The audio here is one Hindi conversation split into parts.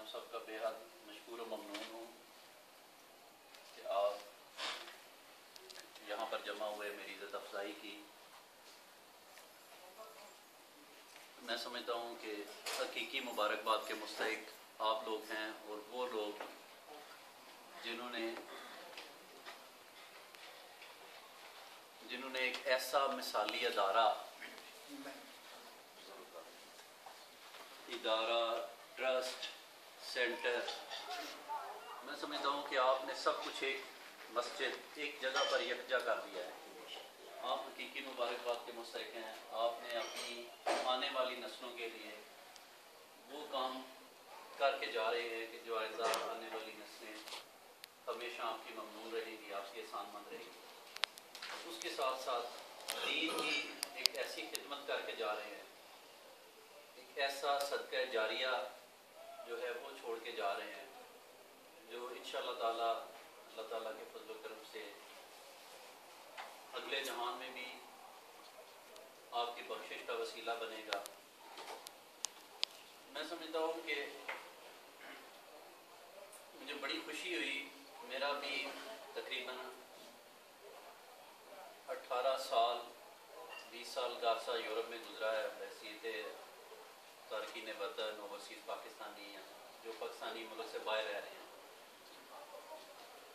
सबका बेहद मशकूर व ममनून हूँ कि आप यहाँ पर जमा हुए मेरी इज़्ज़त अफजाई की। मैं समझता हूँ कि हकीकी मुबारकबाद के मुस्तहिक आप लोग हैं और वो लोग जिन्होंने एक ऐसा मिसाली इदारा ट्रस्ट सेंटर, मैं समझता हूँ कि आपने सब कुछ एक मस्जिद एक जगह पर यकजा कर दिया है। आप हकीकी मुबारकबाद के मुस्तहिक हैं। आपने अपनी आने वाली नस्लों के लिए वो काम करके जा रहे हैं कि जो आइंदा आने वाली नस्लें हमेशा आपकी ममनून रहेगी, आपकी एहसानमंद रहेगी। उसके साथ साथ दीन की एक ऐसी खिदमत करके जा रहे हैं, एक ऐसा सदका जारिया जो है वो छोड़ के जा रहे हैं, जो इंशाअल्लाह ताला अल्लाह ताला के फजल करम से अगले जहान में भी आपकी बख्शिश का वसीला बनेगा। मैं समझता हूँ कि मुझे बड़ी खुशी हुई। मेरा भी तकरीबन 18 साल 20 साल का अरसा यूरोप में गुजरा है। हैसियत तारकीन वतन ओवरसीज़ पाकिस्तानी हैं जो पाकिस्तानी मुल्क से बाहर रह रहे हैं,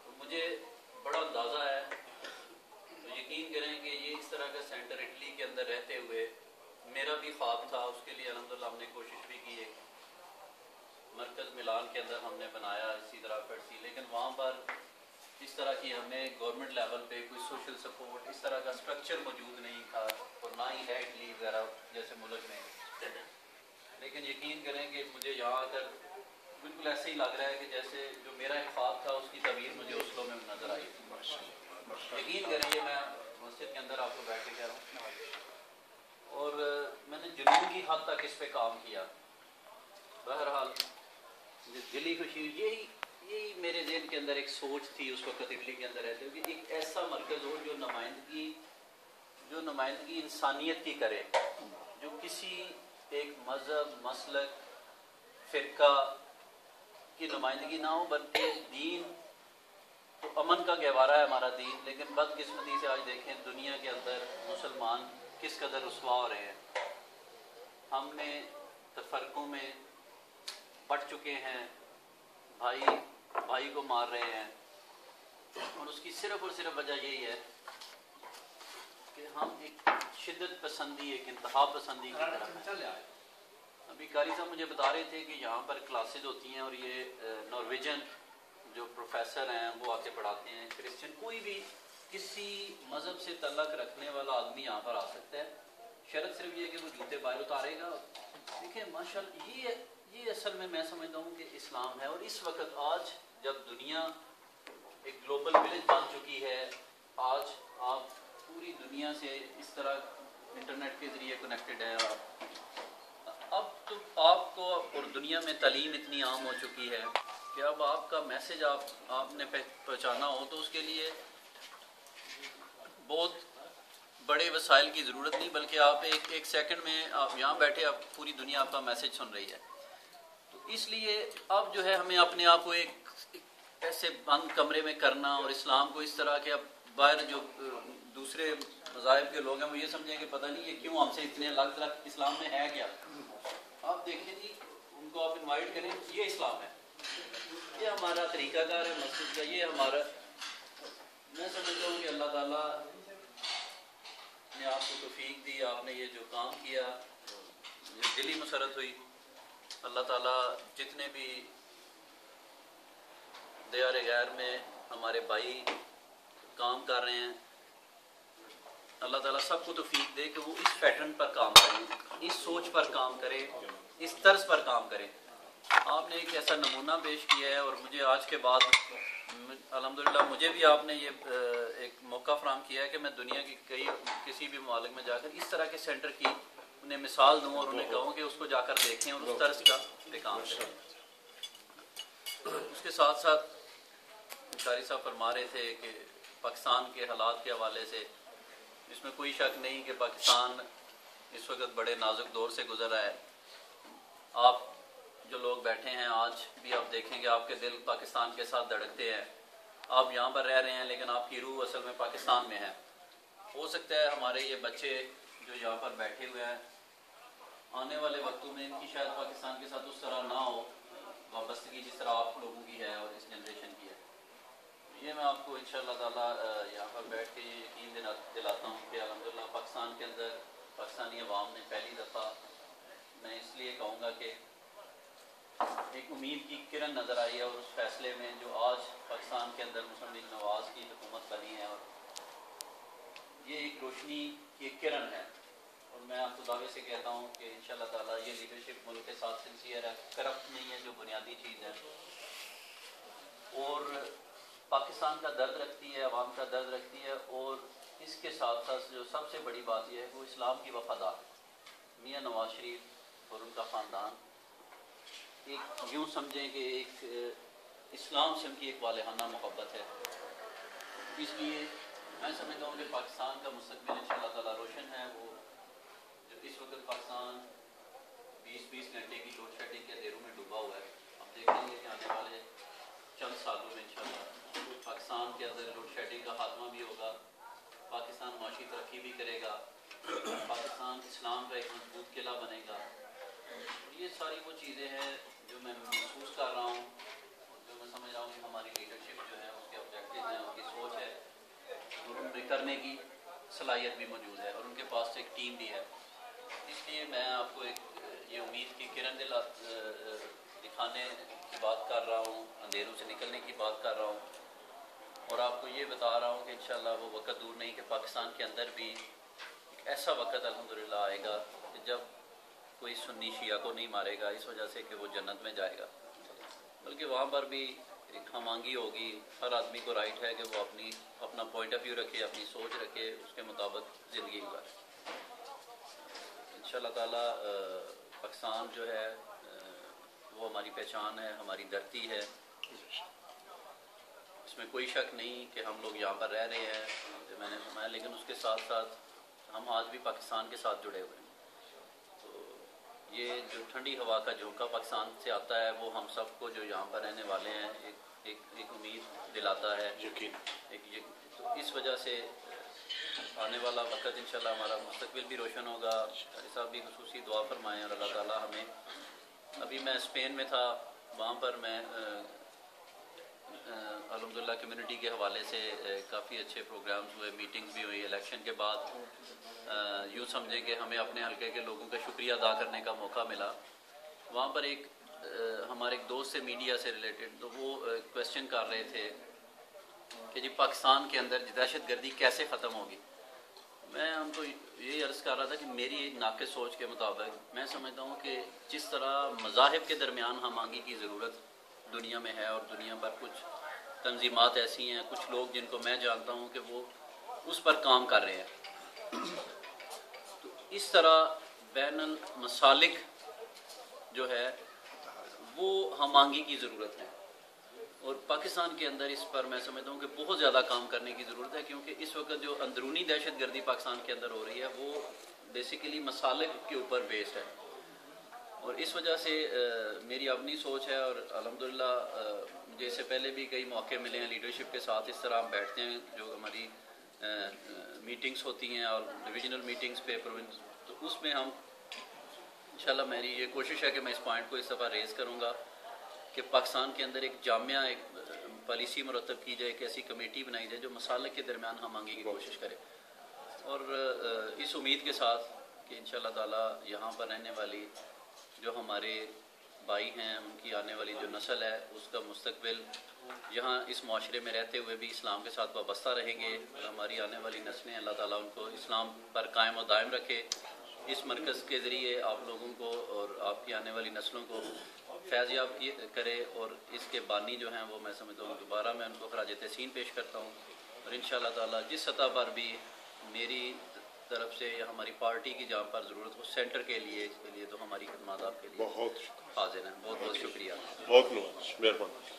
तो मुझे बड़ा अंदाज़ा है। तो यकीन करें कि ये इस तरह का सेंटर इटली के अंदर रहते हुए मेरा भी ख्वाब था। उसके लिए अल्हम्दुलिल्लाह हमने कोशिश भी की। एक मरकज़ मिलान के अंदर हमने बनाया इसी तरह फर्सी, लेकिन वहाँ पर इस तरह की हमें गवर्नमेंट लेवल पे कोई सोशल सपोर्ट इस तरह का स्ट्रक्चर मौजूद नहीं था और ना ही है इटली वगैरह जैसे मुल्क में। लेकिन यकीन करें कि मुझे यहाँ आकर बिल्कुल ऐसे ही लग रहा है कि जैसे जो मेरा एक ख्वाब था उसकी तबीर मुझे ओस्लो में नज़र आई। यकीन करें मैं मस्जिद के अंदर आपको बैठ के कह रहा हूँ और मैंने जुनून की हद तक इस पर काम किया। बहरहाल दिली खुशी यही मेरे ज़हन के अंदर एक सोच थी उस वक्त इटली के अंदर रहते हुए कि एक ऐसा मरकज़ हो जो नुमाइंदगी इंसानियत की करे, जो किसी एक मज़हब मसलक फ़िरका की नुमाइंदगी ना हो, बल्कि दीन तो अमन का गहवारा है हमारा दीन। लेकिन बदकिस्मती से आज देखें दुनिया के अंदर मुसलमान किस कदर रुसवा हो रहे हैं। हमने तफरकों में बढ़ चुके हैं, भाई को मार रहे हैं, और उसकी सिर्फ और सिर्फ वजह यही है कि हम एक शिद्दत पसंदी एक इंतहा पसंदी की तरफ। अभी कारी साहब मुझे बता रहे थे कि यहाँ पर क्लासेज होती हैं और ये नॉर्वेजन जो प्रोफेसर हैं वो आके पढ़ाते हैं। क्रिश्चियन कोई भी किसी मज़हब से तल्लक रखने वाला आदमी यहाँ पर आ सकता है। शर्त सिर्फ ये कि वो जूते बाहर उतारेगा। देखिए माशाअल्लाह ये असल में मैं समझता हूँ कि इस्लाम है। और इस वक्त आज जब दुनिया एक ग्लोबल विलेज बन चुकी है, आज आप पूरी दुनिया से इस तरह इंटरनेट के ज़रिए कनेक्टेड है। अब तो आपको और दुनिया में तालीम इतनी आम हो चुकी है कि अब आपका मैसेज आपने पहुँचाना हो तो उसके लिए बहुत बड़े वसाइल की ज़रूरत नहीं, बल्कि आप एक सेकंड में आप यहाँ बैठे आप पूरी दुनिया आपका मैसेज सुन रही है। तो इसलिए अब जो है हमें अपने आप को एक ऐसे बंद कमरे में करना और इस्लाम को इस तरह के अब बाहर जो दूसरे मज़ाहिब के लोग हैं वो ये समझें कि पता नहीं ये क्यों हमसे इतने अलग अलग, इस्लाम में है क्या। आप देखिए जी, उनको आप इनवाइट करें, ये इस्लाम है, ये हमारा तरीक़ाकार है मस्जिद का, ये हमारा। मैं समझता हूँ कि अल्लाह ताला ने आपको तौफीक दी, आपने ये जो काम किया मुझे दिली मसरत हुई। अल्लाह ताला जितने भी दियार गैर में हमारे भाई काम कर रहे हैं, अल्लाह ताला सबको तौफीक दे कि वो इस पैटर्न पर काम करें, इस सोच पर काम करें, इस तर्ज पर काम करें। आपने एक ऐसा नमूना पेश किया है और मुझे आज के बाद अल्हम्दुलिल्लाह मुझे भी आपने ये एक मौका फराहम किया है कि मैं दुनिया की किसी भी मुमालिक में जाकर इस तरह के सेंटर की उन्हें मिसाल दूँ और उन्हें कहूँ कि उसको जाकर देखें और उस तर्ज का पे काम करें। उसके साथ साथ कारी साहब फरमा रहे थे कि पाकिस्तान के हालात के हवाले से इसमें कोई शक नहीं कि पाकिस्तान इस वक्त बड़े नाजुक दौर से गुजर रहा है। आप जो लोग बैठे हैं आज भी देखेंगे आपके दिल पाकिस्तान के साथ धड़कते हैं। आप यहाँ पर रह रहे हैं लेकिन आपकी रूह असल में पाकिस्तान में है। हो सकता है हमारे ये बच्चे जो यहाँ पर बैठे हुए हैं, आने वाले वक्तों में इनकी शायद पाकिस्तान के साथ उस तरह ना हो वाबस्तगी जिस तरह आप लोगों की है और इस जनरेशन की है। ये मैं आपको इंशाअल्लाह ताला यहाँ पर बैठ के ये यकीन दिलाता हूँ कि अल्हम्दुलिल्लाह पाकिस्तान के अंदर पाकिस्तानी अवाम ने पहली दफ़ा, मैं इसलिए कहूँगा कि एक उम्मीद की किरण नज़र आई है और उस फैसले में जो आज पाकिस्तान के अंदर मुस्लिम लीग नवाज़ की हुकूमत बनी है, और ये एक रोशनी की एक किरण है। और मैं आपको दावे से कहता हूँ कि इंशाअल्लाह ताला ये लीडरशिप मुल्क के साथ सिंसियर है, करप्ट नहीं है, जो बुनियादी चीज़ है, और पाकिस्तान का दर्द रखती है, अवाम का दर्द रखती है। और इसके साथ साथ जो सबसे बड़ी बात यह है वो इस्लाम की वफादार मियाँ नवाज शरीफ और उनका ख़ानदान, एक यूँ समझें कि एक इस्लाम से उनकी एक वालेहाना मोहब्बत है। इसलिए मैं समझता हूँ कि पाकिस्तान का मुस्तकबिल इंशाअल्लाह ताला रोशन है। वो जो इस वक्त पाकिस्तान 20-20 घंटे की लोड शेडिंग के अंधेरों में डूबा हुआ है, हम देखेंगे कि आने वाले चंद सालों में इंशाअल्लाह पाकिस्तान के अंदर लोड शेडिंग का खात्मा भी होगा, पाकिस्तान माशी तरक्की भी करेगा, पाकिस्तान इस्लाम का एक मजबूत किला बनेगा। ये सारी वो चीज़ें हैं जो मैं महसूस कर रहा हूँ, जो मैं समझ रहा हूँ कि हमारी लीडरशिप जो है उसके ऑब्जेक्टिव हैं, उनकी सोच है, और उनमें करने की सलाहियत भी मौजूद है, और उनके पास एक टीम भी है। इसलिए मैं आपको एक ये उम्मीद की किरण दिखाने की बात कर रहा हूँ, अंधेरों से निकलने की बात कर रहा हूँ, और आपको ये बता रहा हूँ कि इंशाअल्लाह वो वक्त दूर नहीं कि पाकिस्तान के अंदर भी एक ऐसा वक्त अल्हम्दुलिल्लाह आएगा कि जब कोई सुन्नी शिया को नहीं मारेगा इस वजह से कि वो जन्नत में जाएगा, बल्कि वहाँ पर भी एक हमांगी होगी। हर आदमी को राइट है कि वो अपना पॉइंट ऑफ व्यू रखे, अपनी सोच रखे, उसके मुताबिक ज़िंदगी गुजारे। इंशाअल्लाह ताला पाकिस्तान जो है वो हमारी पहचान है, हमारी धरती है, इसमें कोई शक नहीं कि हम लोग यहाँ पर रह रहे हैं, जो मैंने सुना है, लेकिन उसके साथ साथ हम आज भी पाकिस्तान के साथ जुड़े हुए हैं। तो ये जो ठंडी हवा का झोंका पाकिस्तान से आता है वो हम सबको जो यहाँ पर रहने वाले हैं एक उम्मीद दिलाता है, यकीन। तो इस वजह से आने वाला वक्त इंशाल्लाह हमारा मुस्तकबिल भी रोशन होगा। साहब भी खुसूसी दुआ फरमाएँ, और अल्लाह ताला हमें, अभी मैं स्पेन में था, वहाँ पर मैं अल्हम्दुलिल्लाह कम्युनिटी के हवाले से काफ़ी अच्छे प्रोग्राम्स हुए, मीटिंग्स भी हुई। इलेक्शन के बाद यूँ समझें कि हमें अपने हल्के के लोगों का शुक्रिया अदा करने का मौका मिला। वहाँ पर हमारे एक दोस्त से मीडिया से रिलेटेड, तो वो क्वेश्चन कर रहे थे कि जी पाकिस्तान के अंदर दहशत गर्दी कैसे ख़त्म होगी। मैं उनको ये अर्ज़ कर रहा था कि मेरी एक नाक़िस सोच के मुताबिक मैं समझता हूँ कि जिस तरह मज़ाहिब के दरमियान हमांगी की ज़रूरत दुनिया में है, और दुनिया पर कुछ तंजीमात ऐसी हैं, कुछ लोग जिनको मैं जानता हूँ कि वो उस पर काम कर रहे हैं, तो इस तरह बैनुल मसालिक जो है वो हमांगी की ज़रूरत है, और पाकिस्तान के अंदर इस पर मैं समझता हूँ कि बहुत ज़्यादा काम करने की ज़रूरत है, क्योंकि इस वक्त जो अंदरूनी दहशत गर्दी पाकिस्तान के अंदर हो रही है वो बेसिकली मसालिक के ऊपर बेस्ड है। और इस वजह से मेरी अपनी सोच है, और अल्हम्दुलिल्लाह मुझे इससे पहले भी कई मौके मिले हैं लीडरशिप के साथ, इस तरह हम बैठते हैं, जो हमारी मीटिंग्स होती हैं और डिविजनल मीटिंग्स पे प्रोविंस, तो उसमें हम इंशाल्लाह, मेरी ये कोशिश है कि मैं इस पॉइंट को इस दफ़ा रेज़ करूँगा कि पाकिस्तान के अंदर एक जामिया एक पॉलिसी मुरतब की जाए, एक ऐसी कमेटी बनाई जाए जो मसालिक के दरमियान हमांगी की कोशिश करे, और इस उम्मीद के साथ कि इंशाअल्लाह ताला यहाँ पर रहने वाली जो हमारे भाई हैं, उनकी आने वाली जो नस्ल है उसका मुस्तकबिल यहाँ इस माशरे में रहते हुए भी इस्लाम के साथ वाबस्ता रहेंगे, और हमारी आने वाली नस्लें अल्लाह ताला उनको इस्लाम पर कायम और दायम रखे। इस मरकज़ के ज़रिए आप लोगों को और आपकी आने वाली नस्लों को फैज़याब करे, और इसके बानी जो हैं वो मैं समझता हूँ दोबारा मैं उनको खराज तहसीन पेश करता हूँ, और इंशाअल्लाह ताला जिस सतह पर भी मेरी तरफ से या हमारी पार्टी की जहाँ पर ज़रूरत हो सेंटर के लिए, इसके लिए तो हमारी खिदमत आपके लिए बहुत हाजिर हैं। बहुत बहुत शुक्रिया, बहुत मेहरबानी।